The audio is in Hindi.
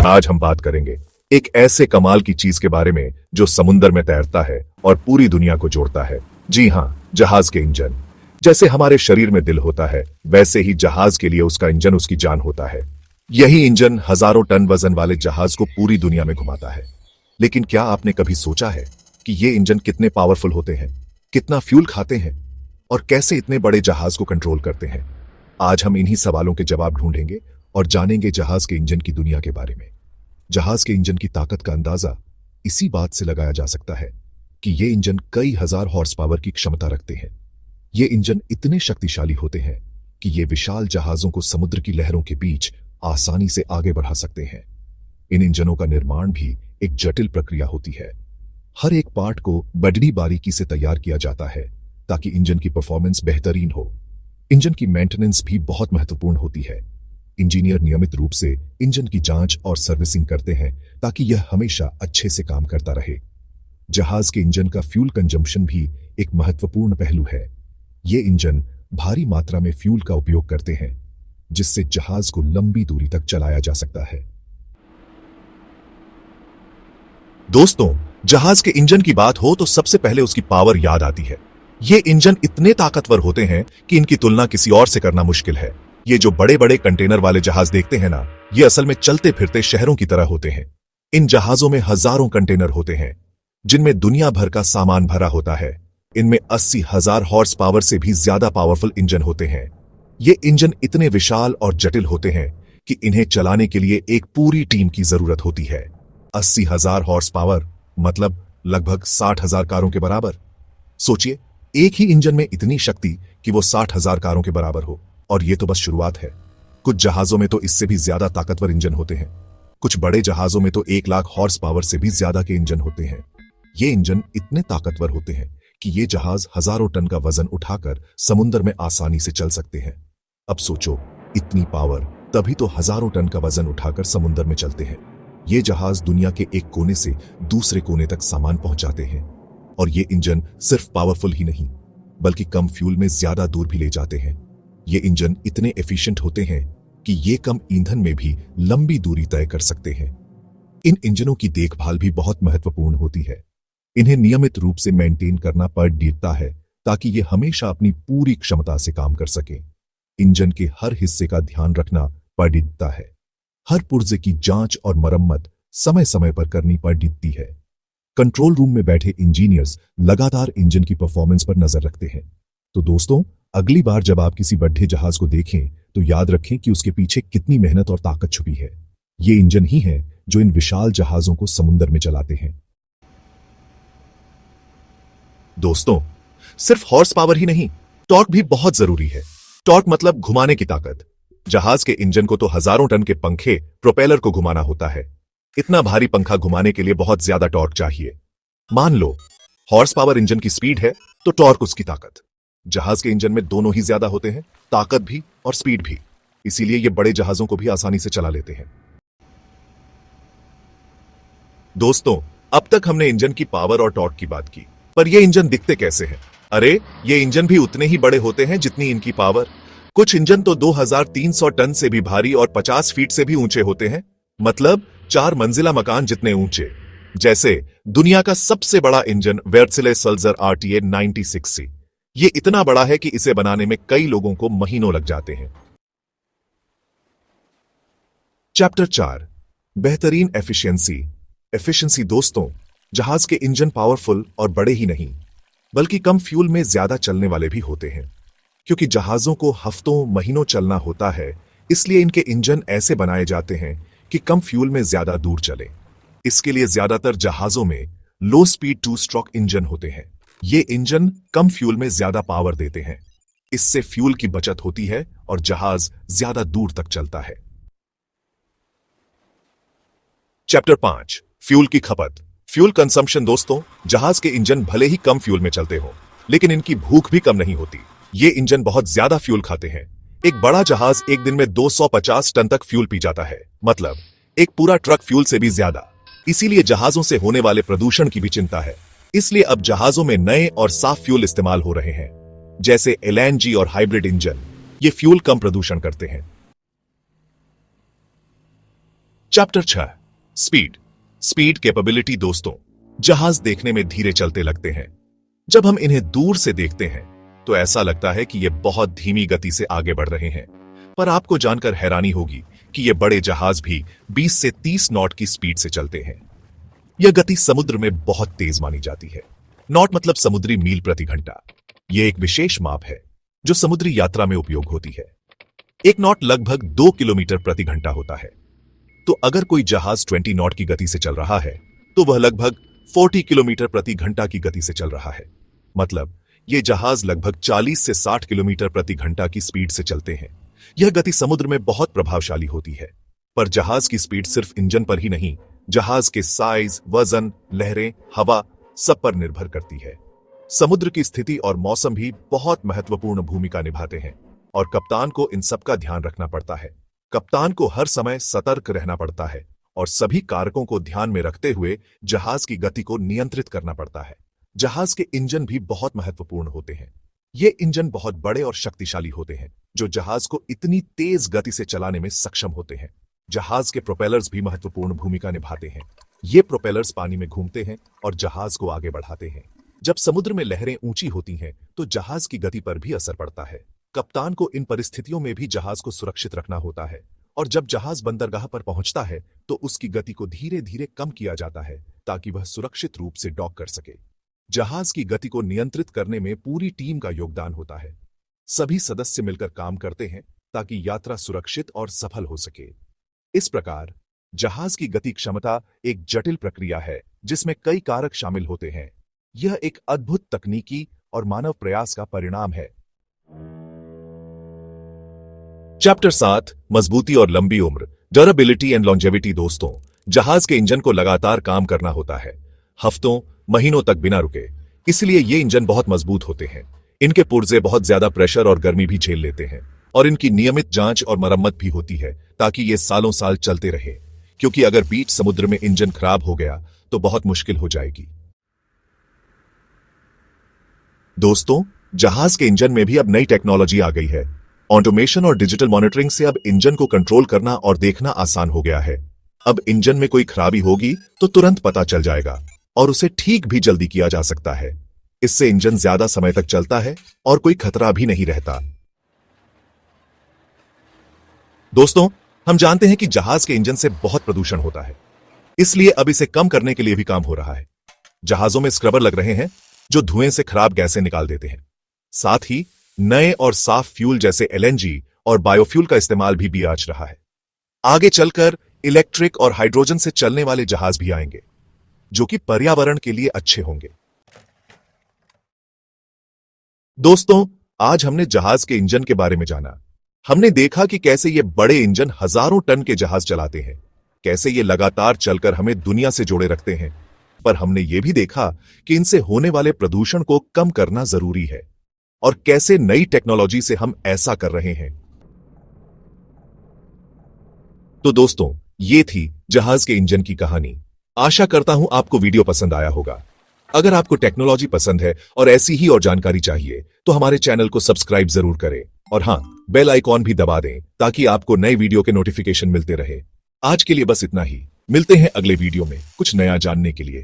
आज हम बात करेंगे एक ऐसे कमाल की चीज के बारे में जो समुद्र में तैरता है और पूरी दुनिया को जोड़ता है। जी हां, जहाज के इंजन। जैसे हमारे शरीर में दिल होता है, वैसे ही जहाज के लिए उसका इंजन उसकी जान होता है। यही इंजन हजारों टन वजन वाले जहाज को पूरी दुनिया में घुमाता है। लेकिन क्या आपने कभी सोचा है कि ये इंजन कितने पावरफुल होते हैं, कितना फ्यूल खाते हैं और कैसे इतने बड़े जहाज को कंट्रोल करते हैं? आज हम इन्हीं सवालों के जवाब ढूंढेंगे और जानेंगे जहाज के इंजन की दुनिया के बारे में। जहाज के इंजन की ताकत का अंदाजा इसी बात से लगाया जा सकता है कि ये इंजन कई हजार हॉर्स पावर की क्षमता रखते हैं। ये इंजन इतने शक्तिशाली होते हैं कि ये विशाल जहाजों को समुद्र की लहरों के बीच आसानी से आगे बढ़ा सकते हैं। इन इंजनों का निर्माण भी एक जटिल प्रक्रिया होती है। हर एक पार्ट को बड़ी बारीकी से तैयार किया जाता है ताकि इंजन की परफॉर्मेंस बेहतरीन हो। इंजन की मेंटेनेंस भी बहुत महत्वपूर्ण होती है। इंजीनियर नियमित रूप से इंजन की जांच और सर्विसिंग करते हैं ताकि यह हमेशा अच्छे से काम करता रहे। जहाज के इंजन का फ्यूल कंजम्पशन भी एक महत्वपूर्ण पहलू है। ये इंजन भारी मात्रा में फ्यूल का उपयोग करते हैं, जिससे जहाज को लंबी दूरी तक चलाया जा सकता है। दोस्तों, जहाज के इंजन की बात हो तो सबसे पहले उसकी पावर याद आती है। ये इंजन इतने ताकतवर होते हैं कि इनकी तुलना किसी और से करना मुश्किल है। ये जो बड़े बड़े कंटेनर वाले जहाज देखते हैं ना, ये असल में चलते फिरते शहरों की तरह होते हैं। इन जहाजों में हजारों कंटेनर होते हैं जिनमें दुनिया भर का सामान भरा होता है। इनमें 80,000 हॉर्स पावर से भी ज्यादा पावरफुल इंजन होते हैं। ये इंजन इतने विशाल और जटिल होते हैं कि इन्हें चलाने के लिए एक पूरी टीम की जरूरत होती है। 80,000 हॉर्स पावर मतलब लगभग 60,000 कारों के बराबर। सोचिए, एक ही इंजन में इतनी शक्ति कि वो 60,000 कारों के बराबर हो। और ये तो बस शुरुआत है। कुछ जहाजों में तो इससे भी ज्यादा ताकतवर इंजन होते हैं। कुछ बड़े जहाजों में तो 1 लाख हॉर्स पावर से भी ज्यादा के इंजन होते हैं। ये इंजन इतने ताकतवर होते हैं कि ये जहाज हजारों टन का वजन उठाकर समुद्र में आसानी से चल सकते हैं। अब सोचो, इतनी पावर, तभी तो हजारों टन का वजन उठाकर समुद्र में चलते हैं। ये जहाज दुनिया के एक कोने से दूसरे कोने तक सामान पहुंचाते हैं। और ये इंजन सिर्फ पावरफुल ही नहीं, बल्कि कम फ्यूल में ज्यादा दूर भी ले जाते हैं। ये इंजन इतने एफिशिएंट होते हैं कि ये कम ईंधन में भी लंबी दूरी तय कर सकते हैं। इन इंजनों की देखभाल भी बहुत महत्वपूर्ण होती है। इन्हें नियमित रूप से मेंटेन करना पड़ता है ताकि ये हमेशा अपनी पूरी क्षमता से काम कर सकें। इंजन के हर हिस्से का ध्यान रखना पड़ता है। हर पुर्जे की जांच और मरम्मत समय समय पर करनी पड़ती है। कंट्रोल रूम में बैठे इंजीनियर्स लगातार इंजन की परफॉर्मेंस पर नजर रखते हैं। तो दोस्तों, अगली बार जब आप किसी बड़े जहाज को देखें तो याद रखें कि उसके पीछे कितनी मेहनत और ताकत छुपी है। ये इंजन ही है जो इन विशाल जहाजों को समुद्र में चलाते हैं। दोस्तों, सिर्फ हॉर्स पावर ही नहीं, टॉर्क भी बहुत जरूरी है। टॉर्क मतलब घुमाने की ताकत। जहाज के इंजन को तो हजारों टन के पंखे प्रोपेलर को घुमाना होता है। इतना भारी पंखा घुमाने के लिए बहुत ज्यादा टॉर्क चाहिए। मान लो हॉर्स पावर इंजन की स्पीड है तो टॉर्क उसकी ताकत। जहाज के इंजन में दोनों ही ज्यादा होते हैं, ताकत भी और स्पीड भी। इसीलिए ये बड़े जहाजों को भी आसानी से चला लेते हैं। दोस्तों, अब तक हमने इंजन की पावर और टॉर्क की बात की, पर ये इंजन दिखते कैसे हैं? अरे, ये इंजन भी उतने ही बड़े होते हैं जितनी इनकी पावर। कुछ इंजन तो 2300 टन से भी भारी और 50 फीट से भी ऊंचे होते हैं, मतलब 4 मंजिला मकान जितने ऊंचे। जैसे दुनिया का सबसे बड़ा इंजन वेर्सिले सल्जर RTA 96C। ये इतना बड़ा है कि इसे बनाने में कई लोगों को महीनों लग जाते हैं। चैप्टर 4, बेहतरीन एफिशिएंसी। दोस्तों, जहाज के इंजन पावरफुल और बड़े ही नहीं, बल्कि कम फ्यूल में ज्यादा चलने वाले भी होते हैं। क्योंकि जहाजों को हफ्तों महीनों चलना होता है, इसलिए इनके इंजन ऐसे बनाए जाते हैं कि कम फ्यूल में ज्यादा दूर चले। इसके लिए ज्यादातर जहाजों में लो स्पीड 2 स्ट्रोक इंजन होते हैं। ये इंजन कम फ्यूल में ज्यादा पावर देते हैं। इससे फ्यूल की बचत होती है और जहाज ज्यादा दूर तक चलता है। चैप्टर 5, फ्यूल की खपत, फ्यूल कंजम्पशन। दोस्तों, जहाज के इंजन भले ही कम फ्यूल में चलते हो, लेकिन इनकी भूख भी कम नहीं होती। ये इंजन बहुत ज्यादा फ्यूल खाते हैं। एक बड़ा जहाज एक दिन में 250 टन तक फ्यूल पी जाता है, मतलब एक पूरा ट्रक फ्यूल से भी ज्यादा। इसीलिए जहाजों से होने वाले प्रदूषण की भी चिंता है। इसलिए अब जहाजों में नए और साफ फ्यूल इस्तेमाल हो रहे हैं, जैसे LNG और हाइब्रिड इंजन। ये फ्यूल कम प्रदूषण करते हैं। Chapter 6 speed speed capability. दोस्तों, जहाज देखने में धीरे चलते लगते हैं। जब हम इन्हें दूर से देखते हैं तो ऐसा लगता है कि ये बहुत धीमी गति से आगे बढ़ रहे हैं, पर आपको जानकर हैरानी होगी कि ये बड़े जहाज भी 20 से 30 नॉट की स्पीड से चलते हैं। यह गति समुद्र में बहुत तेज मानी जाती है। नॉट मतलब समुद्री मील प्रति घंटा। यह एक विशेष माप है जो समुद्री यात्रा में उपयोग होती है। एक नॉट लगभग 2 किलोमीटर प्रति घंटा होता है। तो अगर कोई जहाज 20 नॉट की गति से चल रहा है तो वह लगभग 40 किलोमीटर प्रति घंटा की गति से चल रहा है। मतलब यह जहाज लगभग 40 से 60 किलोमीटर प्रति घंटा की स्पीड से चलते हैं। यह गति समुद्र में बहुत प्रभावशाली होती है। पर जहाज की स्पीड सिर्फ इंजन पर ही नहीं, जहाज के साइज, वजन, लहरें, हवा सब पर निर्भर करती है। समुद्र की स्थिति और मौसम भी बहुत महत्वपूर्ण भूमिका निभाते हैं और कप्तान को इन सब का ध्यान रखना पड़ता है। कप्तान को हर समय सतर्क रहना पड़ता है और सभी कारकों को ध्यान में रखते हुए जहाज की गति को नियंत्रित करना पड़ता है। जहाज के इंजन भी बहुत महत्वपूर्ण होते हैं। ये इंजन बहुत बड़े और शक्तिशाली होते हैं जो जहाज को इतनी तेज गति से चलाने में सक्षम होते हैं। जहाज के प्रोपेलर्स भी महत्वपूर्ण भूमिका निभाते हैं। ये प्रोपेलर्स पानी में घूमते हैं और जहाज को आगे बढ़ाते हैं। जब समुद्र में लहरें ऊंची होती हैं तो जहाज की गति पर भी असर पड़ता है। कप्तान को इन परिस्थितियों में भी जहाज को सुरक्षित रखना होता है और जब जहाज बंदरगाह पर पहुंचता है तो उसकी गति को धीरे धीरे कम किया जाता है ताकि वह सुरक्षित रूप से डॉक कर सके। जहाज की गति को नियंत्रित करने में पूरी टीम का योगदान होता है। सभी सदस्य मिलकर काम करते हैं ताकि यात्रा सुरक्षित और सफल हो सके। इस प्रकार जहाज की गति क्षमता एक जटिल प्रक्रिया है जिसमें कई कारक शामिल होते हैं। यह एक अद्भुत तकनीकी और मानव प्रयास का परिणाम है। चैप्टर 7 मजबूती और लंबी उम्र, ड्यूरेबिलिटी एंड लॉन्जेविटी। दोस्तों, जहाज के इंजन को लगातार काम करना होता है, हफ्तों महीनों तक बिना रुके। इसलिए ये इंजन बहुत मजबूत होते हैं। इनके पुर्जे बहुत ज्यादा प्रेशर और गर्मी भी झेल लेते हैं और इनकी नियमित जांच और मरम्मत भी होती है ताकि ये सालों साल चलते रहे, क्योंकि अगर बीच समुद्र में इंजन खराब हो गया तो बहुत मुश्किल हो जाएगी। दोस्तों, जहाज के इंजन में भी अब नई टेक्नोलॉजी आ गई है। ऑटोमेशन और डिजिटल मॉनिटरिंग से अब इंजन को कंट्रोल करना और देखना आसान हो गया है। अब इंजन में कोई खराबी होगी तो तुरंत पता चल जाएगा और उसे ठीक भी जल्दी किया जा सकता है। इससे इंजन ज्यादा समय तक चलता है और कोई खतरा भी नहीं रहता। दोस्तों, हम जानते हैं कि जहाज के इंजन से बहुत प्रदूषण होता है, इसलिए अब इसे कम करने के लिए भी काम हो रहा है। जहाजों में स्क्रबर लग रहे हैं जो धुएं से खराब गैसें निकाल देते हैं। साथ ही नए और साफ फ्यूल जैसे एलएनजी और बायोफ्यूल का इस्तेमाल भी आज रहा है। आगे चलकर इलेक्ट्रिक और हाइड्रोजन से चलने वाले जहाज भी आएंगे जो कि पर्यावरण के लिए अच्छे होंगे। दोस्तों, आज हमने जहाज के इंजन के बारे में जाना। हमने देखा कि कैसे ये बड़े इंजन हजारों टन के जहाज चलाते हैं, कैसे ये लगातार चलकर हमें दुनिया से जोड़े रखते हैं। पर हमने ये भी देखा कि इनसे होने वाले प्रदूषण को कम करना जरूरी है और कैसे नई टेक्नोलॉजी से हम ऐसा कर रहे हैं। तो दोस्तों, ये थी जहाज के इंजन की कहानी। आशा करता हूं आपको वीडियो पसंद आया होगा। अगर आपको टेक्नोलॉजी पसंद है और ऐसी ही और जानकारी चाहिए तो हमारे चैनल को सब्सक्राइब जरूर करें और हां, बेल आइकॉन भी दबा दें ताकि आपको नए वीडियो के नोटिफिकेशन मिलते रहे। आज के लिए बस इतना ही। मिलते हैं अगले वीडियो में कुछ नया जानने के लिए।